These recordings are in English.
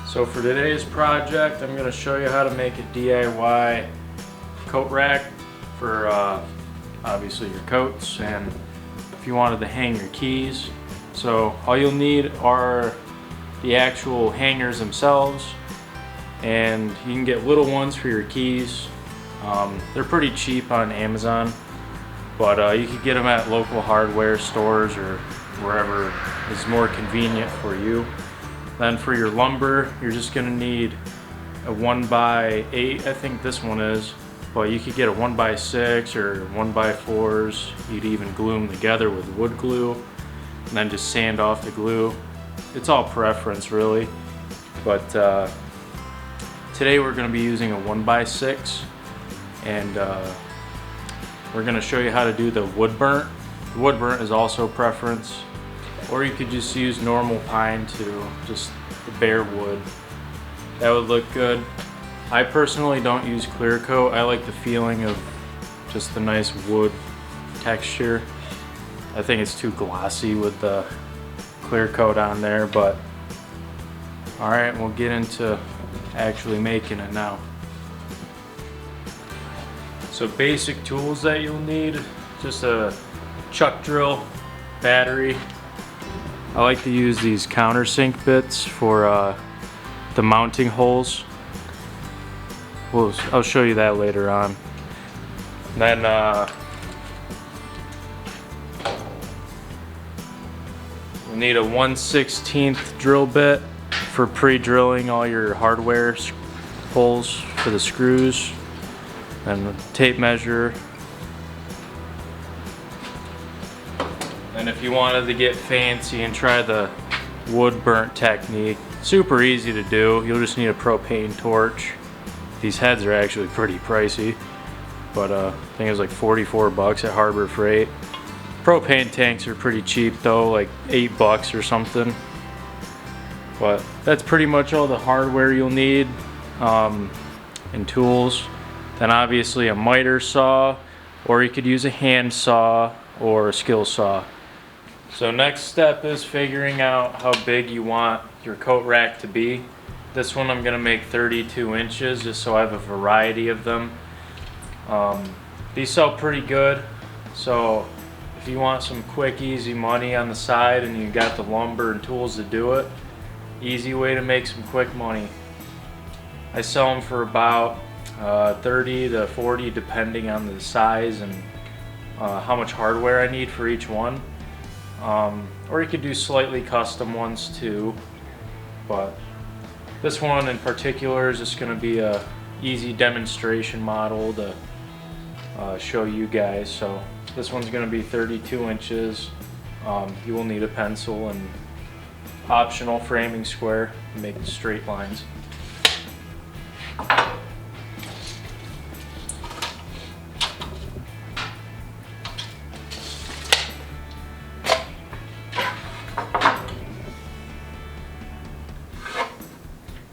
So for today's project, I'm going to show you how to make a DIY coat rack for obviously your coats, and if you wanted to hang your keys. So all you'll need are the actual hangers themselves, and you can get little ones for your keys. They're pretty cheap on Amazon, but you could get them at local hardware stores or wherever is more convenient for you. Then for your lumber, you're just gonna need a 1x8, I think this one is, but you could get a 1x6 or 1x4s. You'd even glue them together with wood glue and then just sand off the glue. It's all preference really, but today we're gonna be using a 1x6, and we're gonna show you how to do the wood burnt. The wood burnt is also preference. Or you could just use normal pine too, just the bare wood. That would look good. I personally don't use clear coat. I like the feeling of just the nice wood texture. I think it's too glossy with the clear coat on there, but alright, we'll get into actually making it now. So basic tools that you'll need, just a chuck drill, battery. I like to use these countersink bits for the mounting holes. I'll show you that later on. Then you'll need a 1/16 drill bit for pre-drilling all your hardware holes for the screws, and a tape measure. And if you wanted to get fancy and try the wood burnt technique, super easy to do. You'll just need a propane torch. These heads are actually pretty pricey, but I think it was like 44 bucks at Harbor Freight. Propane tanks are pretty cheap though, like 8 bucks or something. But that's pretty much all the hardware you'll need and tools. Then obviously a miter saw, or you could use a hand saw or a skill saw. So next step is figuring out how big you want your coat rack to be. This one I'm gonna make 32 inches just so I have a variety of them. These sell pretty good, so if you want some quick, easy money on the side and you got the lumber and tools to do it, easy way to make some quick money. I sell them for about 30 to 40 depending on the size and how much hardware I need for each one. Or you could do slightly custom ones too, but this one in particular is just going to be a easy demonstration model to show you guys. So this one's going to be 32 inches. You will need a pencil and optional framing square to make the straight lines.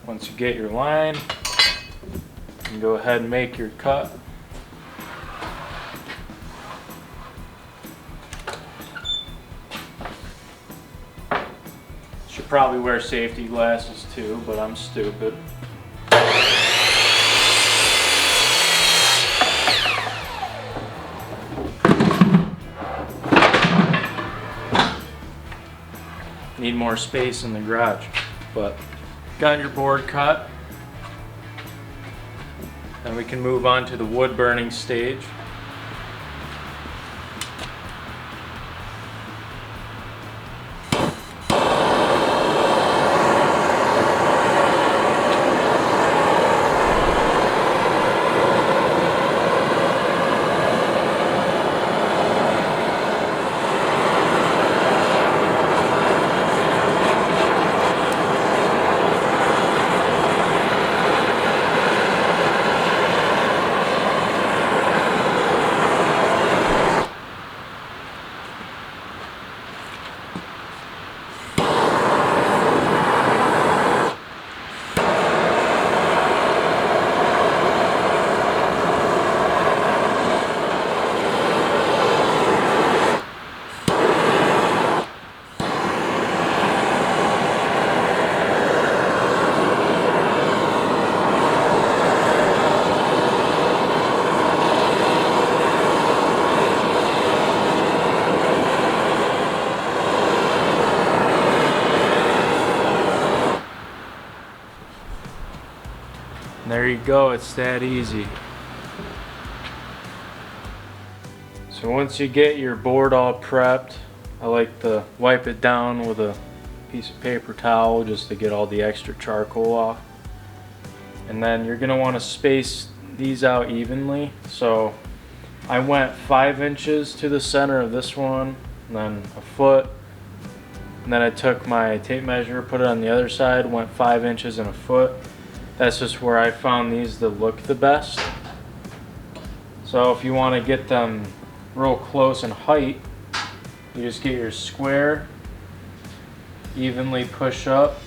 Once you get your line, you can go ahead and make your cut. Should probably wear safety glasses too, but I'm stupid. Need more space in the garage, but got your board cut. Then we can move on to the wood burning stage. there you go, it's that easy. So once you get your board all prepped, I like to wipe it down with a piece of paper towel just to get all the extra charcoal off. And then you're gonna want to space these out evenly. So I went 5 inches to the center of this one, and then a foot, and then I took my tape measure, put it on the other side, went 5 inches and a foot. That's just where I found these to look the best. So if you want to get them real close in height, you just get your square, evenly push up.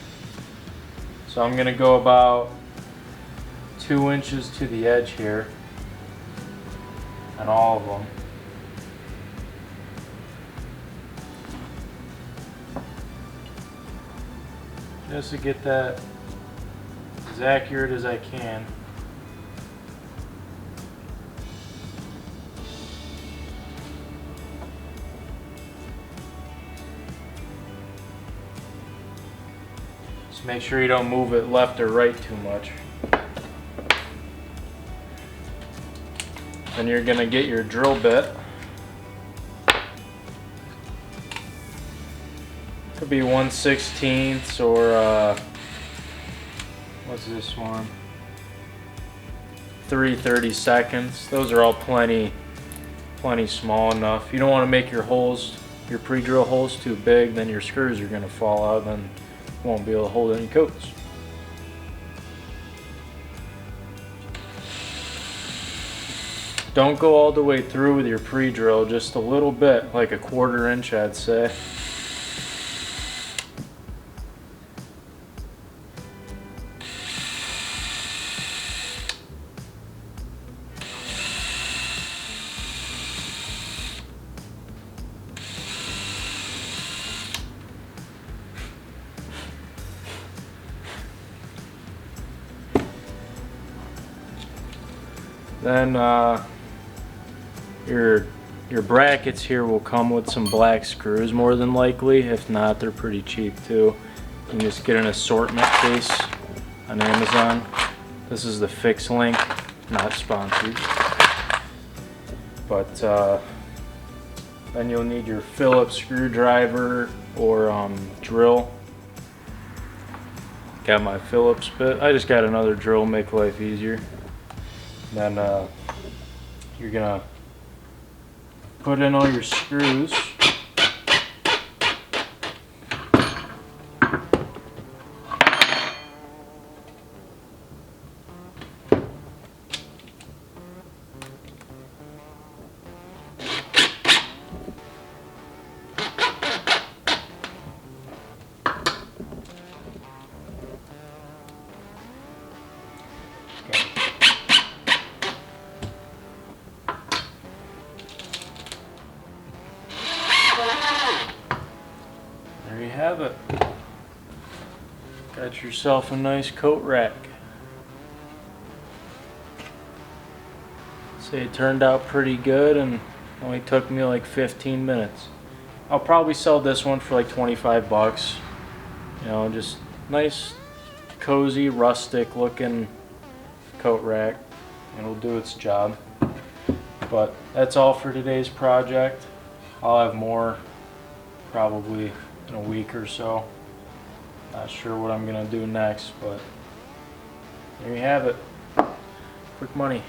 So I'm gonna go about 2 inches to the edge here on all of them. Just to get that as accurate as I can. Just make sure you don't move it left or right too much. Then you're gonna get your drill bit. Could be 1/16 or what's this one? 3/32. Those are all plenty small enough. You don't want to make your holes, your pre-drill holes too big, then your screws are gonna fall out, then you won't be able to hold any coats. Don't go all the way through with your pre-drill, just a little bit, like a 1/4 inch I'd say. Then your brackets here will come with some black screws more than likely. If not, they're pretty cheap too. You can just get an assortment case on Amazon. This is the Fix link, not sponsored. But then you'll need your Phillips screwdriver or drill. Got my Phillips bit. I just got another drill, make life easier. Then you're gonna put in all your screws. There you have it. Got yourself a nice coat rack. Say it turned out pretty good and only took me like 15 minutes. I'll probably sell this one for like 25 bucks. You know, just nice, cozy, rustic looking coat rack. It'll do its job. But that's all for today's project. I'll have more probably in a week or so. Not sure what I'm gonna do next, but there you have it. Quick money.